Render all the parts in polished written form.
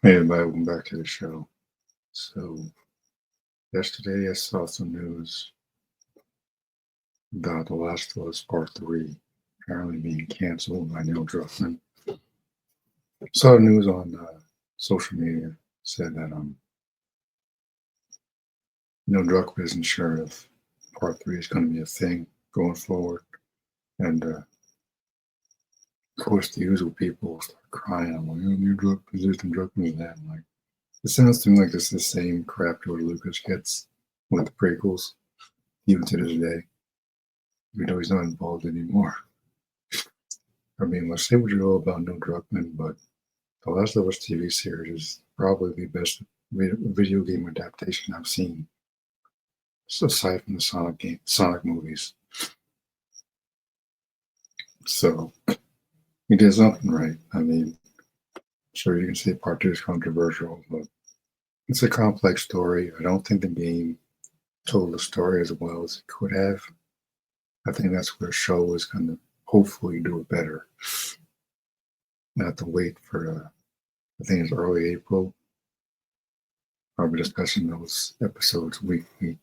Hey everybody, welcome back to the show. So yesterday I saw some news about The Last of Us Part 3 apparently being canceled by Neil Druckmann. Saw the news on social media said that Neil Druckmann isn't sure if Part 3 is going to be a thing going forward. And of course the usual people start crying. I'm like, oh, Neil Druckmann is this and Druckmann is that. I'm like, it sounds to me like it's the same crap George Lucas gets with the prequels, even to this day. We know he's not involved anymore. I mean, let's say what you know about Neil Druckmann, but The Last of Us TV series is probably the best video game adaptation I've seen, so aside from the Sonic movies. So he did something right. I mean, sure you can say Part 2 is controversial, but it's a complex story. I don't think the game told the story as well as it could have. I think that's where the show is going to hopefully do it better. Not to wait for, I think it's early April. I'll be discussing those episodes weekly.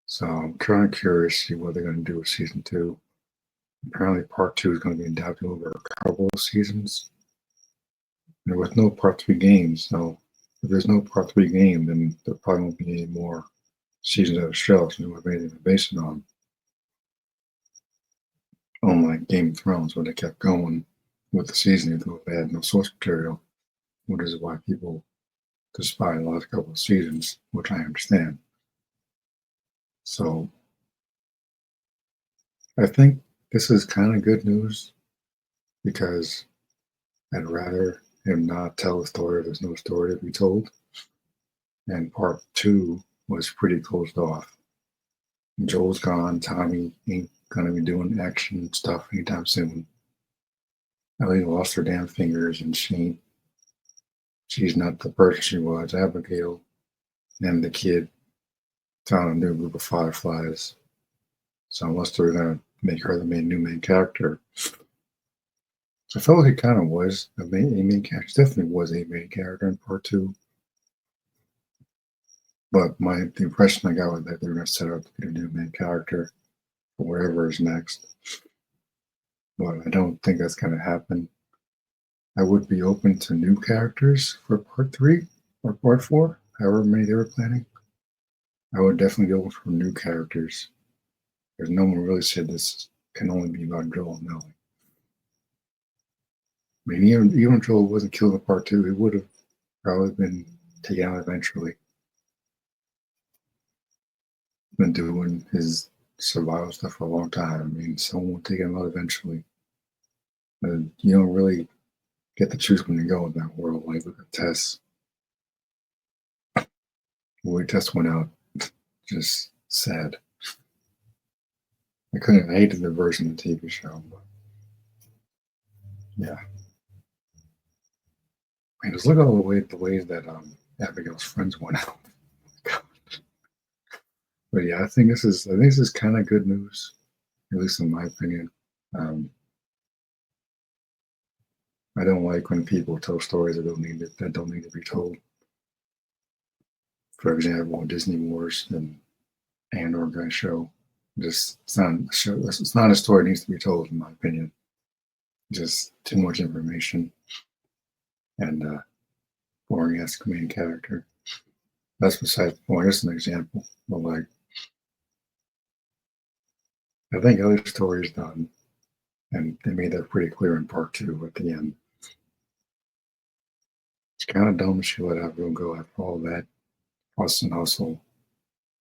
So I'm kind of curious to see what they're going to do with season 2. Apparently, Part 2 is going to be adapted over a couple of seasons. And with no Part 3 games, so if there's no Part 3 game, then there probably won't be any more seasons of the show, so they won't have anything to base it on. Unlike Game of Thrones, where they kept going with the season, even though they had no source material, which is why people despise the last couple of seasons, which I understand. So I think this is kind of good news because I'd rather him not tell a story if there's no story to be told. And Part 2 was pretty closed off. Joel's gone. Tommy ain't gonna be doing action stuff anytime soon. Ellie lost her damn fingers, and she's not the person she was. Abigail and the kid found a new group of fireflies. So unless they're gonna make her the new main character, I felt like it kind of was a main character. She definitely was a main character in Part 2. But the impression I got was that they were going to set her up to be a new main character for whatever is next. But I don't think that's going to happen. I would be open to new characters for Part 3 or Part 4, however many they were planning. I would definitely go for new characters. Because no one really said this can only be about Joel and Ellie. I mean, even if Joel wasn't killed in Part 2, he would have probably been taken out eventually. Been doing his survival stuff for a long time. I mean, someone will take him out eventually. And you don't really get to choose when you go in that world. Like look at Tess. When Tess went out, just sad. I hated the version of the TV show, but yeah. I mean, just look at all the ways that Abigail's friends went out. But yeah, I think this is kind of good news, at least in my opinion. I don't like when people tell stories that don't need to be told. For example, Disney Wars and Andor guy show. It's not a story that needs to be told, in my opinion. Just too much information and boring ass main character. That's besides the point. Just an example. But like, I think other story is done, and they made that pretty clear in Part 2 at the end. It's kind of dumb she let everyone go after all that fuss and hustle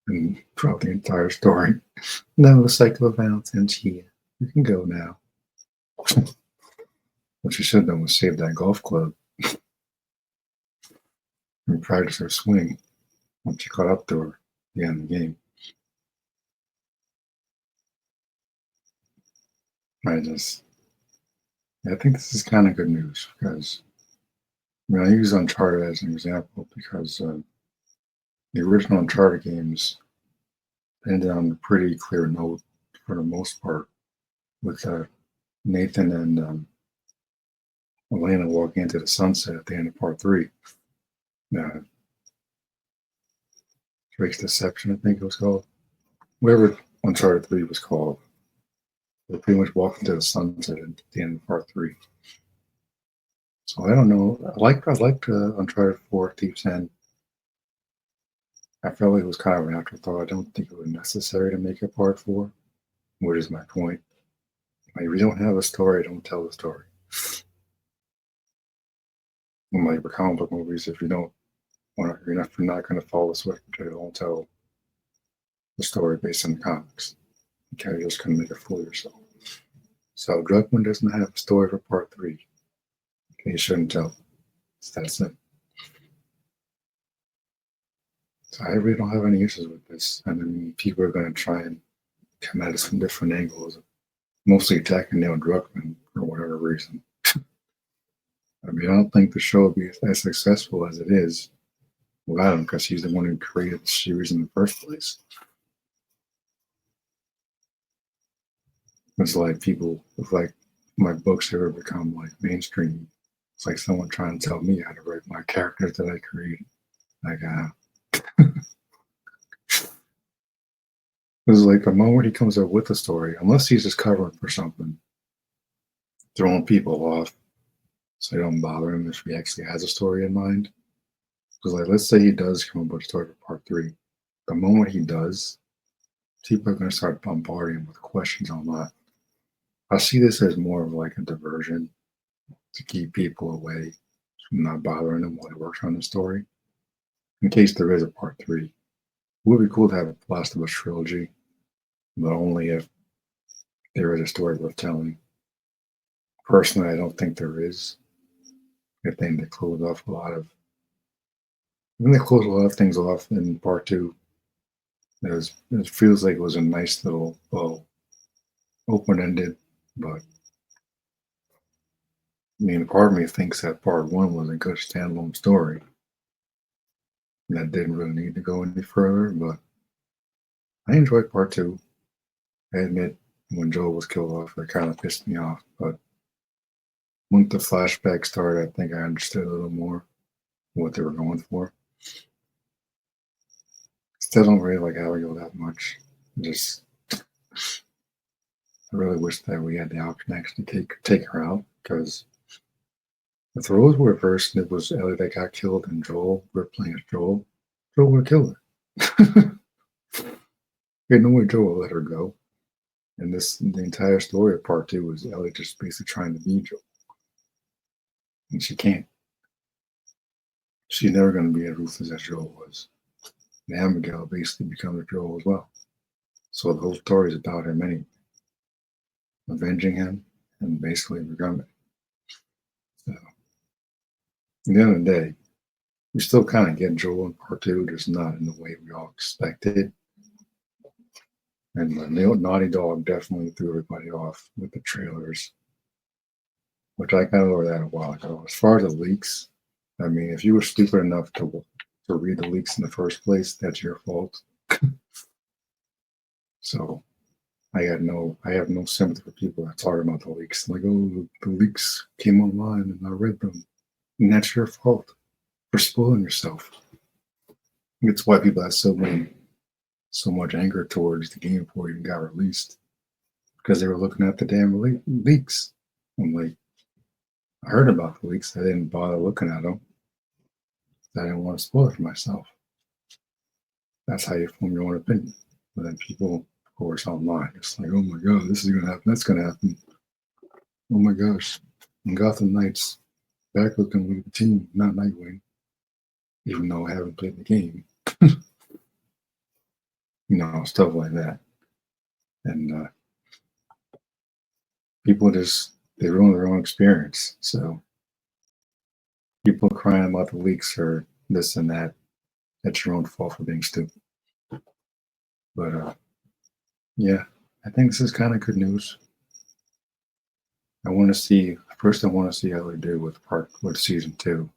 and throughout the entire story. No, the cycle of violence ends here. You can go now. What she should have done was save that golf club and practice her swing once she caught up to her at the end of the game. I think this is kind of good news because I use Uncharted as an example because the original Uncharted games ended on a pretty clear note for the most part with Nathan and Elena walking into the sunset at the end of part three. Drake's Deception, I think it was called. Whatever Uncharted 3 was called. They pretty much walked into the sunset at the end of part three. So I don't know. I liked Uncharted 4 Thief's End. I felt like it was kind of an afterthought. I don't think it was necessary to make a part four, which is my point. Like, if you don't have a story, don't tell the story. Like for comic book movies, if you don't want to, you're not going to follow the source material, don't tell the story based on the comics. Okay, you're just going to make a fool of yourself. So Druckmann doesn't have a story for part three. Okay, you shouldn't tell. That's it. So I really don't have any issues with this. I mean, people are going to try and come at it from different angles, mostly attacking Neil Druckmann for whatever reason. I mean, I don't think the show will be as successful as it is without him, because he's the one who created the series in the first place. It's like people, it's like my books ever become like mainstream. It's like someone trying to tell me how to write my characters that I created. Like, it's like the moment he comes up with a story, unless he's just covering for something, throwing people off so they don't bother him if he actually has a story in mind. Because, like, let's say he does come up with a story for part three. The moment he does, people are going to start bombarding him with questions on that. I see this as more of like a diversion to keep people away from not bothering them while he works on the story. In case there is a part three, it would be cool to have a Last of Us trilogy, but only if there is a story worth telling. Personally, I don't think there is. I think they closed off a lot of. I think they closed a lot of things off in part two. It feels like it was a nice little, well, open-ended, but I mean, part of me thinks that part one was a good standalone story that didn't really need to go any further. But I enjoyed part two. I admit when Joel was killed off, it kind of pissed me off. But once the flashback started, I think I understood a little more what they were going for. Still don't really like Abigail that much. Just I really wish that we had the option to actually take her out, because if the roles were reversed and it was Ellie that got killed and Joel were playing as Joel would have killed her. There's no way Joel would let her go. And the entire story of part two was Ellie just basically trying to be Joel. And she can't. She's never going to be as ruthless as Joel was. And Abigail basically becomes Joel as well. So the whole story is about him anyway. Avenging him and basically becoming. So, at the end of the day, we still kind of get Joel in part two, just not in the way we all expected. And the Naughty Dog definitely threw everybody off with the trailers, which I got over that a while ago. As far as the leaks, I mean, if you were stupid enough to read the leaks in the first place, that's your fault. So I have no sympathy for people that talk about the leaks. Like, oh, the leaks came online and I read them. And that's your fault for spoiling yourself. It's why people have so much anger towards the game before it even got released, because they were looking at the damn leaks. I'm like, I heard about the leaks. I didn't bother looking at them. I didn't want to spoil it for myself. That's how you form your own opinion. But then people, of course, online, it's like, oh my God, this is going to happen. That's going to happen. Oh my gosh. And Gotham Knights back looking with the team, not Nightwing, even though I haven't played the game. Stuff like that. And people they ruin their own experience. So people crying about the leaks or this and that, that's your own fault for being stupid. But yeah, I think this is kind of good news. I want to see how they do with season two.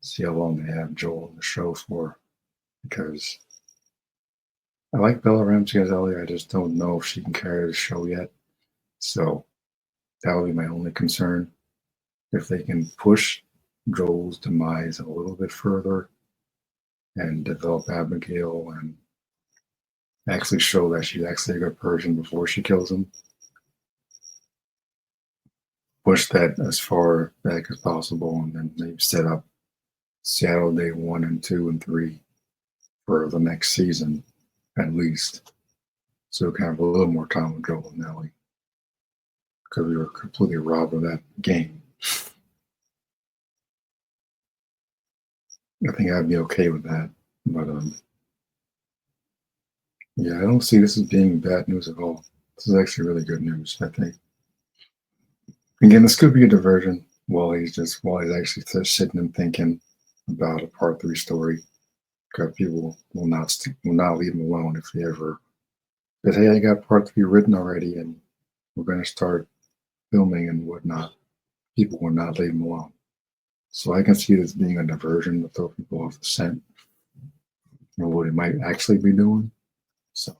See how long they have Joel in the show for, because I like Bella Ramsey as Ellie. I just don't know if she can carry the show yet. So that would be my only concern. if they can push Joel's demise a little bit further and develop Abigail and actually show that she's actually a good person before she kills him, push that as far back as possible, and then maybe set up Seattle Day 1 and 2 and 3 for the next season at least. So we can have a little more time with Joel and Ellie because we were completely robbed of that game. I think I'd be okay with that. But yeah, I don't see this as being bad news at all. This is actually really good news, I think. Again, this could be a diversion while he's actually just sitting and thinking about a part 3 story. Because people will not leave him alone if he ever says, "Hey, I got part 3 written already, and we're going to start filming and whatnot." People will not leave him alone. So I can see this being a diversion to throw people off the scent or what he might actually be doing. So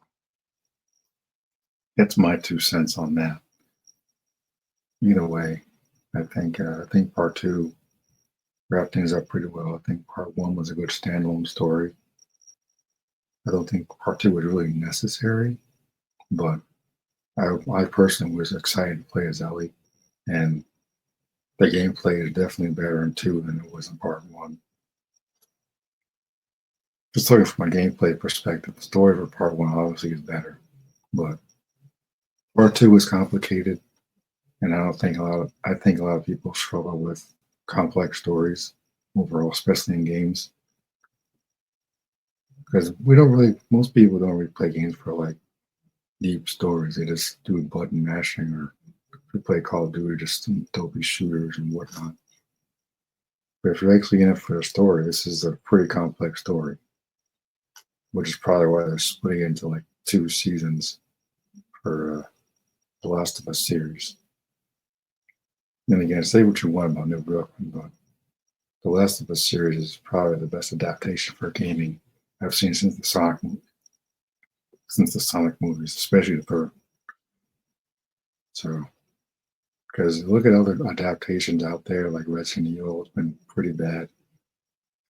that's my 2 cents on that. Either way, I think part 2 wrapped things up pretty well. I think part 1 was a good standalone story. I don't think part 2 was really necessary, but I personally was excited to play as Ellie, and the gameplay is definitely better in 2 than it was in part 1. Just looking from a gameplay perspective, the story for part 1 obviously is better, but part 2 is complicated, and I think a lot of people struggle with complex stories overall, especially in games, because most people don't really play games for like deep stories. They just do button mashing, or if you play Call of Duty, just dopey shooters and whatnot. But if you're actually in it for a story, this is a pretty complex story, which is probably why they're splitting it into like 2 seasons for the Last of Us series. And again, say what you want about New Brooklyn, but the Last of Us series is probably the best adaptation for gaming I've seen since the Sonic movies, especially the third. So, because look at other adaptations out there, like Resident Evil, it's been pretty bad.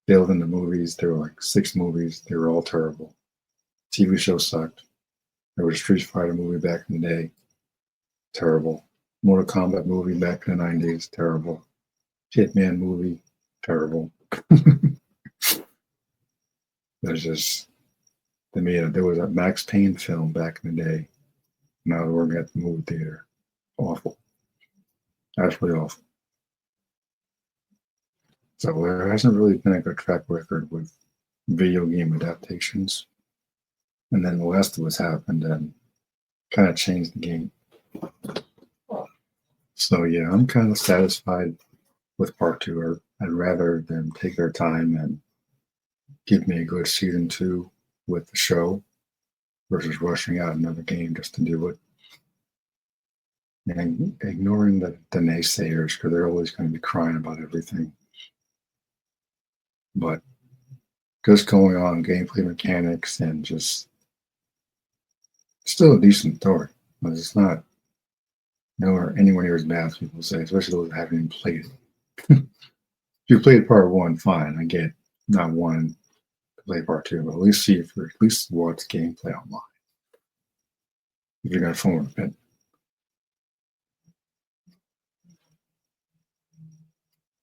Failed in the movies. There were like 6 movies. They were all terrible. TV show sucked. There was a Street Fighter movie back in the day. Terrible. Mortal Kombat movie back in the 90s. Terrible. Hitman movie. Terrible. There's just, there was a Max Payne film back in the day. Now we're working at the movie theater. Awful. Absolutely awful. So there hasn't really been a good track record with video game adaptations. And then The Last of Us happened and kind of changed the game. So yeah, I'm kind of satisfied with part 2. Or I'd rather them take their time and give me a good season 2 with the show versus rushing out another game just to do it. And ignoring the naysayers, because they're always going to be crying about everything. But just going on gameplay mechanics and just still a decent story, but it's not anywhere near as bad as people say, especially those that haven't even played it. If you played part 1, fine, I get not wanting to play part 2, but at least watch gameplay online if you're going to form a bit.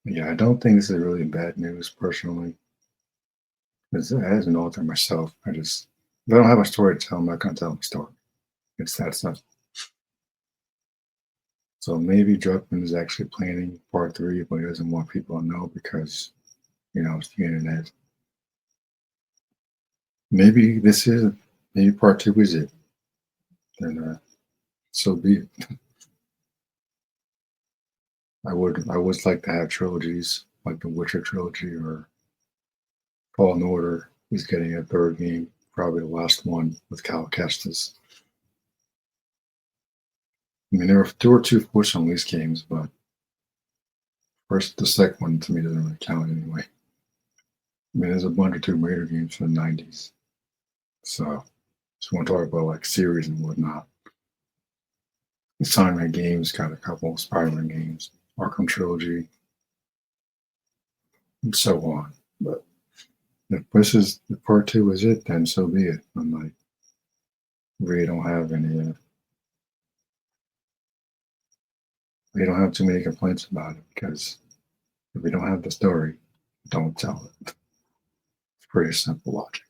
Yeah, I don't think this is really bad news personally. As an author myself, if I don't have a story to tell, I'm not going to tell my story. It's that simple. So maybe Druckmann is actually planning part 3, but he doesn't want people to know because, it's the internet. Maybe part 2 is it. Then so be it. I would like to have trilogies like the Witcher trilogy, or Fallen Order is getting a 3rd game, probably the last one with Cal Kestis. I mean, there were 2 push on these games, but the second one to me doesn't really count anyway. I mean, there's a bunch of Tomb Raider games from the 90s. So, just want to talk about like series and whatnot. Sonic games got a couple of Spider-Man games. Arkham trilogy, and so on. But if part two is it, then so be it. I'm like, we don't have any. We don't have too many complaints about it because if we don't have the story, don't tell it. It's pretty simple logic.